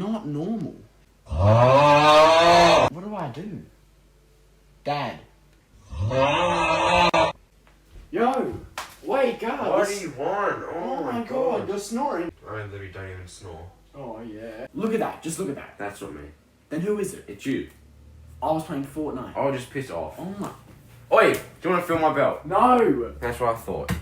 not normal. What do I do? Dad. Yo! Wake up! What do you want? Oh my god, you're snoring. I literally don't even snore. Oh yeah. Look at that, just look at that. That's not me. Then who is it? It's you. I was playing Fortnite. I'll just piss off. Oh my. Oi! Do you want to feel my belt? No! That's what I thought.